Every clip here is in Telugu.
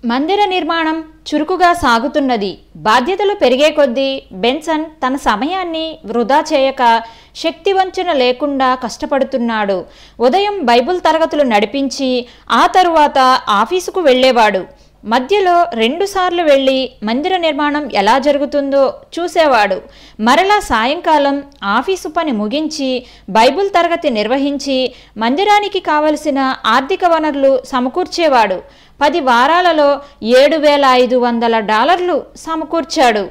మందిర నిర్మాణం చురుకుగా సాగుతున్నది. బాధ్యతలు పెరిగే కొద్దీ బెన్సన్ తన సమయాన్ని వృధా చేయక శక్తి వంచన లేకుండా కష్టపడుతున్నాడు. ఉదయం బైబిల్ తరగతులు నడిపించి ఆ తరువాత ఆఫీసుకు వెళ్ళేవాడు. మధ్యలో 2 సార్లు వెళ్ళి మందిర నిర్మాణం ఎలా జరుగుతుందో చూసేవాడు. మరలా సాయంకాలం ఆఫీసు పని ముగించి బైబిల్ తరగతి నిర్వహించి మందిరానికి కావలసిన ఆర్థిక వనరులు సమకూర్చేవాడు. 10 వారాలలో $7,500 సమకూర్చాడు.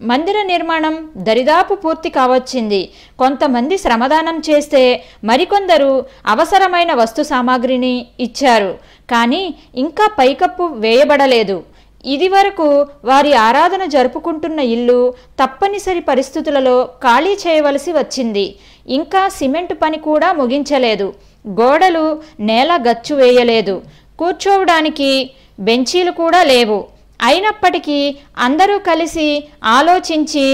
మందిర నిర్మాణం దరిదాపు పూర్తి కావచ్చింది. కొంతమంది శ్రమదానం చేస్తే మరికొందరు అవసరమైన వస్తు సామాగ్రిని ఇచ్చారు. కానీ ఇంకా పైకప్పు వేయబడలేదు. ఇది వరకు వారి ఆరాధన జరుపుకుంటున్న ఇల్లు తప్పనిసరి పరిస్థితులలో ఖాళీ చేయవలసి వచ్చింది. ఇంకా సిమెంట్ పని కూడా ముగించలేదు. గోడలు నేల గచ్చు వేయలేదు. కూర్చోవడానికి బెంచీలు కూడా లేవు. అయినప్పటికీ అందరూ కలిసి ఆలోచించి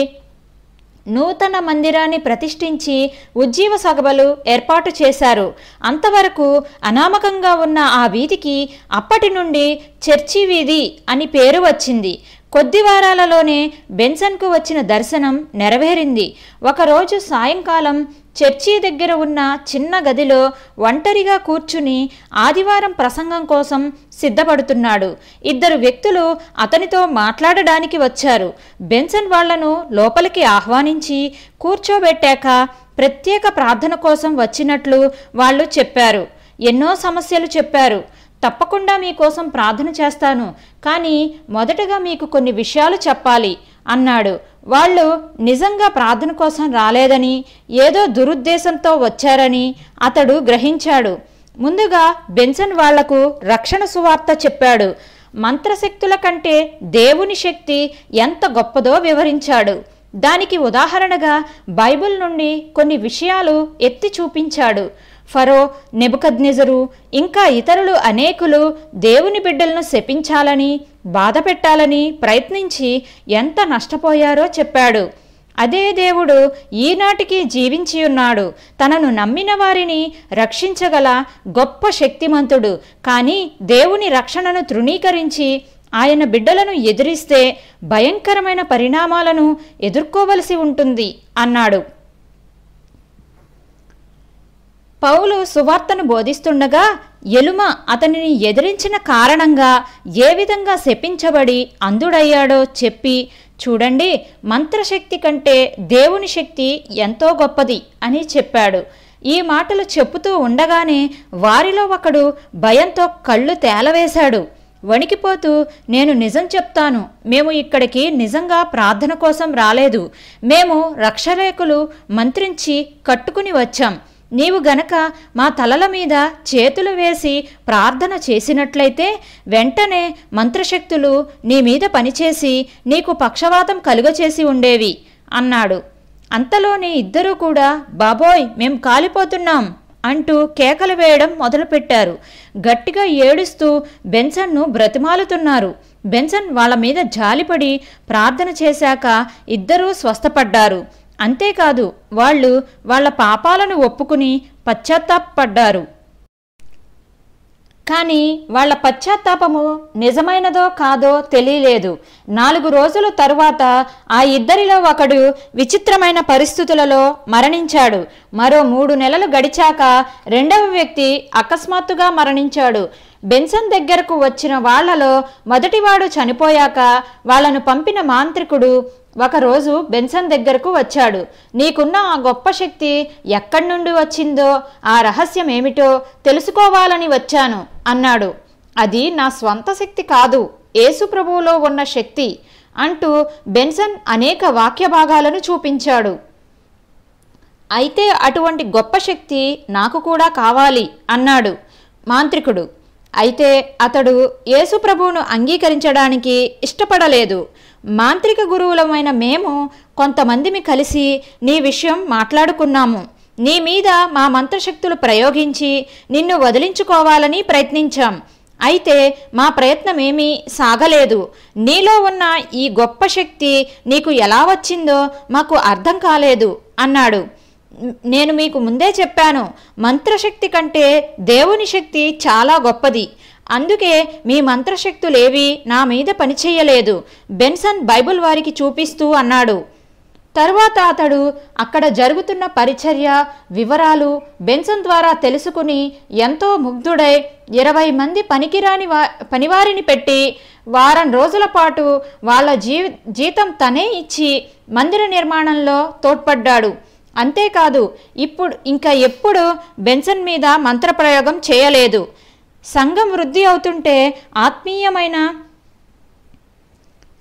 నూతన మందిరాన్ని ప్రతిష్ఠించి ఉజ్జీవ సభలు ఏర్పాటు చేశారు. అంతవరకు అనామకంగా ఉన్న ఆ వీధికి అప్పటి నుండి చర్చి వీధి అని పేరు వచ్చింది. కొద్ది వారాలలోనే బెన్సన్కు వచ్చిన దర్శనం నెరవేరింది. ఒకరోజు సాయంకాలం చర్చి దగ్గర ఉన్న చిన్న గదిలో ఒంటరిగా కూర్చుని ఆదివారం ప్రసంగం కోసం సిద్ధపడుతున్నాడు. 2 వ్యక్తులు అతనితో మాట్లాడడానికి వచ్చారు. బెన్సన్ వాళ్లను లోపలికి ఆహ్వానించి కూర్చోబెట్టాక ప్రత్యేక ప్రార్థన కోసం వచ్చినట్లు వాళ్ళు చెప్పారు. ఎన్నో సమస్యలు చెప్పారు. తప్పకుండా మీకోసం ప్రార్థన చేస్తాను, కానీ మొదటగా మీకు కొన్ని విషయాలు చెప్పాలి అన్నాడు. వాళ్ళు నిజంగా ప్రార్థన కోసం రాలేదని, ఏదో దురుద్దేశంతో వచ్చారని అతడు గ్రహించాడు. ముందుగా బెన్సన్ వాళ్లకు రక్షణ సువార్త చెప్పాడు. మంత్రశక్తుల కంటే దేవుని శక్తి ఎంత గొప్పదో వివరించాడు. దానికి ఉదాహరణగా బైబిల్ నుండి కొన్ని విషయాలు ఎత్తి చూపించాడు. ఫరో, నెబుకద్నెజరు ఇంకా ఇతరులు అనేకులు దేవుని బిడ్డలను శపించాలని, బాధ పెట్టాలని ప్రయత్నించి ఎంత నష్టపోయారో చెప్పాడు. అదే దేవుడు ఈనాటికి జీవించి ఉన్నాడు. తనను నమ్మిన వారిని రక్షించగల గొప్ప శక్తిమంతుడు. కానీ దేవుని రక్షణను తృణీకరించి ఆయన బిడ్డలను ఎదిరిస్తే భయంకరమైన పరిణామాలను ఎదుర్కోవలసి ఉంటుంది అన్నాడు. పౌలు సువార్తను బోధిస్తుండగా ఎలుమ అతనిని ఎదిరించిన కారణంగా ఏ విధంగా శపించబడి అంధుడయ్యాడో చెప్పి, చూడండి, మంత్రశక్తి కంటే దేవుని శక్తి ఎంతో గొప్పది అని చెప్పాడు. ఈ మాటలు చెప్పుతూ ఉండగానే వారిలో ఒకడు భయంతో కళ్ళు తేలవేశాడు. వణికిపోతూ, నేను నిజం చెప్తాను, మేము ఇక్కడికి నిజంగా ప్రార్థన కోసం రాలేదు. మేము రక్షరేకులు మంత్రించి కట్టుకుని వచ్చాం. నీవు గనక మా తలల మీద చేతులు వేసి ప్రార్థన చేసినట్లయితే వెంటనే మంత్రశక్తులు నీ మీద పనిచేసి నీకు పక్షవాతం కలుగచేసి ఉండేవి అన్నాడు. అంతలోనే ఇద్దరూ కూడా, బాబోయ్, మేం కాలిపోతున్నాం అంటూ కేకలు వేయడం మొదలుపెట్టారు. గట్టిగా ఏడుస్తూ బెన్సన్ను బ్రతిమాలుతున్నారు. బెన్సన్ వాళ్ళ మీద జాలిపడి ప్రార్థన చేశాక ఇద్దరూ స్వస్థపడ్డారు. అంతేకాదు, వాళ్ళు వాళ్ళ పాపాలను ఒప్పుకుని పశ్చాత్తాపపడ్డారు. కానీ వాళ్ళ పశ్చాత్తాపము నిజమైనదో కాదో తెలియలేదు. 4 రోజుల తరువాత ఆ ఇద్దరిలో ఒకడు విచిత్రమైన పరిస్థితులలో మరణించాడు. మరో 3 నెలలు గడిచాక రెండవ వ్యక్తి అకస్మాత్తుగా మరణించాడు. బెన్సన్ దగ్గరకు వచ్చిన వాళ్లలో మొదటివాడు చనిపోయాక వాళ్ళను పంపిన మాంత్రికుడు ఒకరోజు బెన్సన్ దగ్గరకు వచ్చాడు. నీకున్న ఆ గొప్ప శక్తి ఎక్కడి నుండి వచ్చిందో, ఆ రహస్యం ఏమిటో తెలుసుకోవాలని వచ్చాను అన్నాడు. అది నా స్వంత శక్తి కాదు, యేసు ప్రభువులో ఉన్న శక్తి అంటూ బెన్సన్ అనేక వాక్య భాగాలను చూపించాడు. అయితే అటువంటి గొప్ప శక్తి నాకు కూడా కావాలి అన్నాడు మాంత్రికుడు. అయితే అతడు యేసు ప్రభువును అంగీకరించడానికి ఇష్టపడలేదు. మాంత్రిక గురువులమైన మేము కొంతమందిని కలిసి నీ విషయం మాట్లాడుకున్నాము. నీ మీద మా మంత్రశక్తులు ప్రయోగించి నిన్ను వదిలించుకోవాలని ప్రయత్నించాం. అయితే మా ప్రయత్నమేమీ సాగలేదు. నీలో ఉన్న ఈ గొప్ప శక్తి నీకు ఎలా వచ్చిందో మాకు అర్థం కాలేదు అన్నాడు. నేను మీకు ముందే చెప్పాను, మంత్రశక్తి కంటే దేవుని శక్తి చాలా గొప్పది. అందుకే మీ మంత్రశక్తులేవి నా మీద పనిచేయలేదు, బెన్సన్ బైబిల్ వారికి చూపిస్తూ అన్నాడు. తరువాత అతడు అక్కడ జరుగుతున్న పరిచర్య వివరాలు బెన్సన్ ద్వారా తెలుసుకుని ఎంతో ముగ్ధుడై 20 మంది పనికిరాని పనివారిని పెట్టి వారం రోజుల పాటు వాళ్ళ జీతం తనే ఇచ్చి మందిర నిర్మాణంలో తోడ్పడ్డాడు. అంతేకాదు ఇంకా ఎప్పుడు బెన్సన్ మీద మంత్రప్రయోగం చేయలేదు. సంఘం వృద్ధి అవుతుంటే ఆత్మీయమైన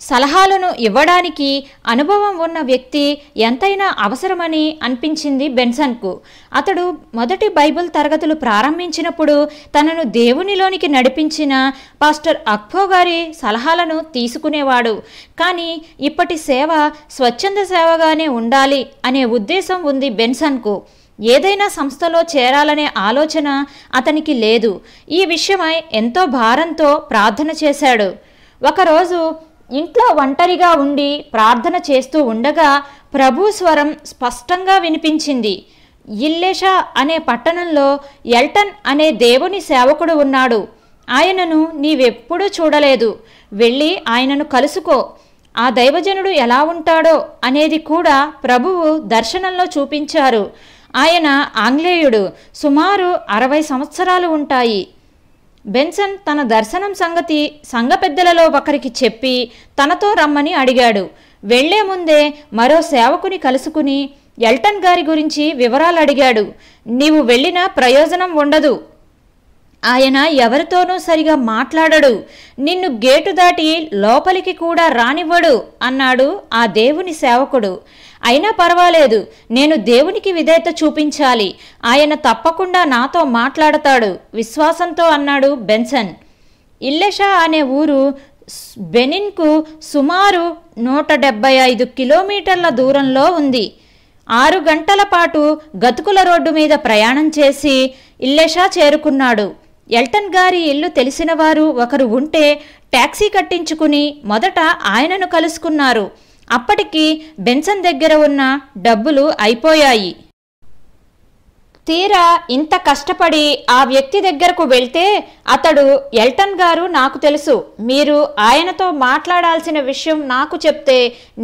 సలహాలను ఇవ్వడానికి అనుభవం ఉన్న వ్యక్తి ఎంతైనా అవసరమని అనిపించింది బెన్సన్కు. అతడు మొదటి బైబిల్ తరగతులు ప్రారంభించినప్పుడు తనను దేవునిలోనికి నడిపించిన పాస్టర్ అక్ఫో గారి సలహాలను తీసుకునేవాడు. కానీ ఇప్పటి సేవ స్వచ్ఛంద సేవగానే ఉండాలి అనే ఉద్దేశం ఉంది బెన్సన్కు. ఏదైనా సంస్థలో చేరాలనే ఆలోచన అతనికి లేదు. ఈ విషయమై ఎంతో భారంతో ప్రార్థన చేశాడు. ఒకరోజు ఇంట్లో ఒంటరిగా ఉండి ప్రార్థన చేస్తూ ఉండగా ప్రభు స్వరం స్పష్టంగా వినిపించింది. ఇల్లేషా అనే పట్టణంలో ఎల్టన్ అనే దేవుని సేవకుడు ఉన్నాడు. ఆయనను నీవెప్పుడూ చూడలేదు, వెళ్ళి ఆయనను కలుసుకో. ఆ దైవజనుడు ఎలా ఉంటాడో అనేది కూడా ప్రభువు దర్శనంలో చూపించారు. ఆయన ఆంగ్లేయుడు, సుమారు 60 సంవత్సరాలు ఉంటాయి. బెన్సన్ తన దర్శనం సంగతి సంఘ పెద్దలలో ఒకరికి చెప్పి తనతో రమ్మని అడిగాడు. వెళ్లే ముందే మరో సేవకుని కలుసుకుని ఎల్టన్ గారి గురించి వివరాలు అడిగాడు. నీవు వెళ్ళినా ప్రయోజనం ఉండదు, ఆయన ఎవరితోనూ సరిగా మాట్లాడడు, నిన్ను గేటు దాటి లోపలికి కూడా రానివ్వడు అన్నాడు ఆ దేవుని సేవకుడు. అయినా పర్వాలేదు, నేను దేవునికి విధేయత చూపించాలి, ఆయన తప్పకుండా నాతో మాట్లాడతాడు విశ్వాసంతో అన్నాడు బెన్సన్. ఇల్లెషా అనే ఊరు బెనిన్కు సుమారు 175 కిలోమీటర్ల దూరంలో ఉంది. 6 గంటల పాటు గతుకుల రోడ్డు మీద ప్రయాణం చేసి ఇల్లెషా చేరుకున్నాడు. ఎల్టన్ గారి ఇల్లు తెలిసిన వారు ఒకరు ఉంటే టాక్సీ కట్టించుకుని మొదట ఆయనను కలుసుకున్నారు. అప్పటికి బెన్సన్ దగ్గర ఉన్న డబ్బులు అయిపోయాయి. తీరా ఇంత కష్టపడి ఆ వ్యక్తి దగ్గరకు వెళ్తే అతడు, ఎల్టన్ గారు నాకు తెలుసు, మీరు ఆయనతో మాట్లాడాల్సిన విషయం నాకు చెప్తే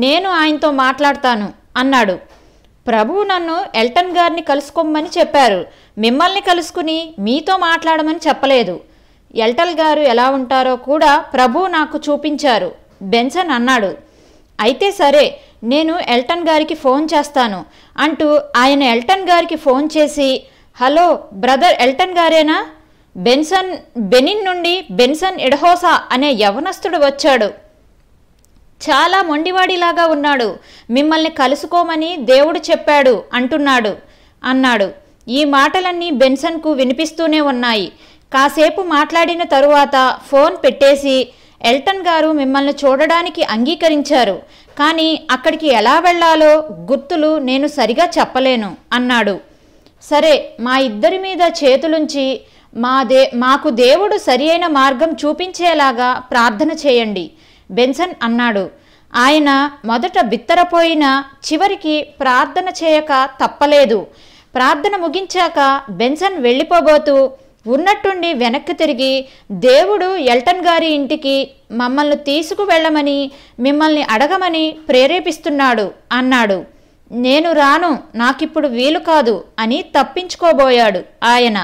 నేను ఆయనతో మాట్లాడతాను అన్నాడు. ప్రభువు నన్ను ఎల్టన్ గారిని కలుసుకోమని చెప్పారు, మిమ్మల్ని కలుసుకుని మీతో మాట్లాడమని చెప్పలేదు. ఎల్టన్ గారు ఎలా ఉంటారో కూడా ప్రభువు నాకు చూపించారు బెన్సన్ అన్నాడు. అయితే సరే, నేను ఎల్టన్ గారికి ఫోన్ చేస్తాను అంటూ ఆయన ఎల్టన్ గారికి ఫోన్ చేసి, హలో బ్రదర్ ఎల్టన్ గారేనా? బెనిన్ నుండి బెన్సన్ ఎడహోసా అనే యవనస్తుడు వచ్చాడు. చాలా మొండివాడిలాగా ఉన్నాడు, మిమ్మల్ని కలుసుకోమని దేవుడు చెప్పాడు అంటున్నాడు అన్నాడు. ఈ మాటలన్నీ బెన్సన్కు వినిపిస్తూనే ఉన్నాయి. కాసేపు మాట్లాడిన తరువాత ఫోన్ పెట్టేసి, ఎల్టన్ గారు మిమ్మల్ని చూడడానికి అంగీకరించారు, కానీ అక్కడికి ఎలా వెళ్లాలో గుర్తులు నేను సరిగా చెప్పలేను అన్నాడు. సరే, మా ఇద్దరి మీద చేతులుంచి మాకు దేవుడు సరియైన మార్గం చూపించేలాగా ప్రార్థన చేయండి బెన్సన్ అన్నాడు. ఆయన మొదట బిత్తరపోయినా చివరికి ప్రార్థన చేయక తప్పలేదు. ప్రార్థన ముగించాక బెన్సన్ వెళ్ళిపోబోతూ ఉన్నట్టుండి వెనక్కి తిరిగి, దేవుడు ఎల్టన్ గారి ఇంటికి మమ్మల్ని తీసుకువెళ్ళమని మిమ్మల్ని అడగమని ప్రేరేపిస్తున్నాడు అన్నాడు. నేను రాను, నాకిప్పుడు వీలు కాదు అని తప్పించుకోబోయాడు ఆయన.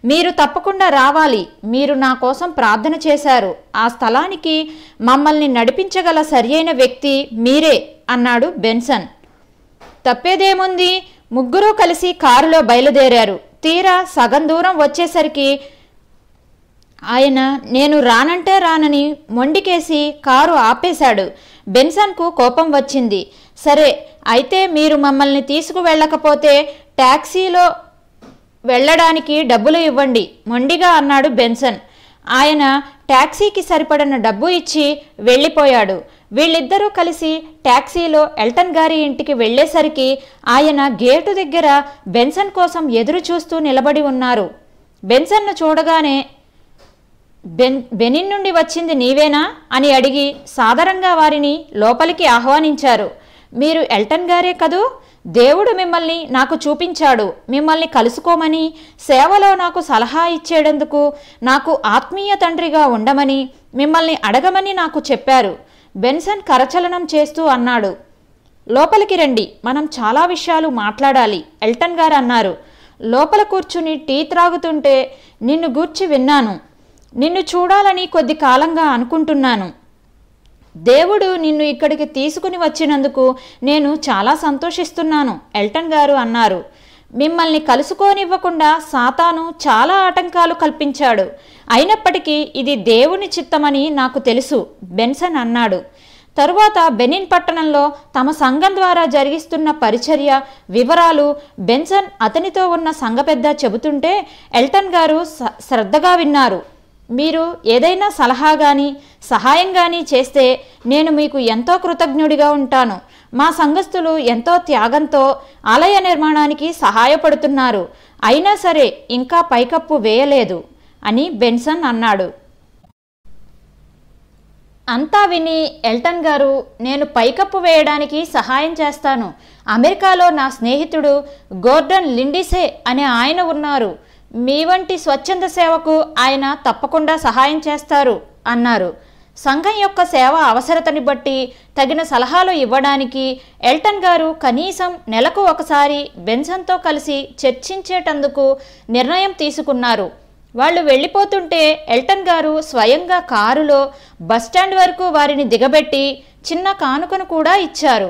మీరు తప్పకుండా రావాలి, మీరు నా కోసం ప్రార్థన చేశారు, ఆ స్థలానికి మమ్మల్ని నడిపించగల సరియైన వ్యక్తి మీరే అన్నాడు బెన్సన్. తప్పేదేముంది, ముగ్గురూ కలిసి కారులో బయలుదేరారు. తీరా సగం దూరం వచ్చేసరికి ఆయన నేను రానంటే రానని మొండికేసి కారు ఆపేశాడు. బెన్సన్కు కోపం వచ్చింది. సరే, అయితే మీరు మమ్మల్ని తీసుకువెళ్ళకపోతే టాక్సీలో వెళ్ళడానికి డబ్బులు ఇవ్వండి మొండిగా అన్నాడు బెన్సన్. ఆయన టాక్సీకి సరిపడిన డబ్బు ఇచ్చి వెళ్ళిపోయాడు. వీళ్ళిద్దరూ కలిసి టాక్సీలో ఎల్టన్ గారి ఇంటికి వెళ్లేసరికి ఆయన గేటు దగ్గర బెన్సన్ కోసం ఎదురు చూస్తూ నిలబడి ఉన్నారు. బెన్సన్ను చూడగానే, బెనిన్ నుండి వచ్చింది నీవేనా అని అడిగి సాదరంగా వారిని లోపలికి ఆహ్వానించారు. మీరు ఎల్టన్ గారే కదూ, దేవుడు మిమ్మల్ని నాకు చూపించాడు. మిమ్మల్ని కలుసుకోమని, సేవలో నాకు సలహా ఇచ్చేటందుకు, నాకు ఆత్మీయ తండ్రిగా ఉండమని, మిమ్మల్ని అడగమని నాకు చెప్పారు. బెన్సన్ కరచలనం చేస్తూ అన్నాడు. లోపలికి రండి, మనం చాలా విషయాలు మాట్లాడాలి ఎల్టన్ గారు అన్నారు. లోపల కూర్చుని టీ త్రాగుతుంటే, నిన్ను గూర్చి విన్నాను, నిన్ను చూడాలని కొద్ది కాలంగా అనుకుంటున్నాను. దేవుడు నిన్ను ఇక్కడికి తీసుకుని వచ్చినందుకు నేను చాలా సంతోషిస్తున్నాను ఎల్టన్ గారు అన్నారు. మిమ్మల్ని కలుసుకోనివ్వకుండా సాతాను చాలా ఆటంకాలు కల్పించాడు. అయినప్పటికీ ఇది దేవుని చిత్తమని నాకు తెలుసు బెన్సన్ అన్నాడు. తరువాత బెనిన్ పట్టణంలో తమ సంఘం ద్వారా జరిగిస్తున్న పరిచర్య వివరాలు బెన్సన్ అతనితో ఉన్న సంఘ పెద్ద చెబుతుంటే ఎల్టన్ గారు శ్రద్ధగా విన్నారు. మీరు ఏదైనా సలహా కానీ సహాయం కానీ చేస్తే నేను మీకు ఎంతో కృతజ్ఞుడిగా ఉంటాను. మా సంఘస్థులు ఎంతో త్యాగంతో ఆలయ నిర్మాణానికి సహాయపడుతున్నారు. అయినా సరే ఇంకా పైకప్పు వేయలేదు అని బెన్సన్ అన్నాడు. అంతా విని ఎల్టన్ గారు, నేను పైకప్పు వేయడానికి సహాయం చేస్తాను. అమెరికాలో నా స్నేహితుడు గోర్డన్ లిండిసే అనే ఆయన ఉన్నారు. మీ వంటి స్వచ్ఛంద సేవకు ఆయన తప్పకుండా సహాయం చేస్తారు అన్నారు. సంఘం యొక్క సేవ అవసరతని బట్టి తగిన సలహాలు ఇవ్వడానికి ఎల్టన్ గారు కనీసం నెలకు ఒకసారి బెన్సన్తో కలిసి చర్చించేటందుకు నిర్ణయం తీసుకున్నారు. వాళ్ళు వెళ్ళిపోతుంటే ఎల్టన్ గారు స్వయంగా కారులో బస్టాండ్ వరకు వారిని దిగబెట్టి చిన్న కానుకను కూడా ఇచ్చారు.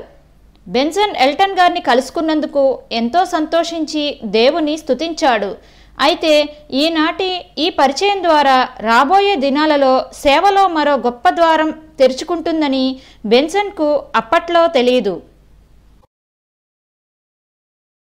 బెన్సన్ ఎల్టన్ గారిని కలుసుకున్నందుకు ఎంతో సంతోషించి దేవుని స్తుతించాడు. అయితే ఈనాటి ఈ పరిచయం ద్వారా రాబోయే దినాలలో సేవలో మరో గొప్ప ద్వారం తెరుచుకుంటుందని బెన్సన్కు అప్పట్లో తెలియదు.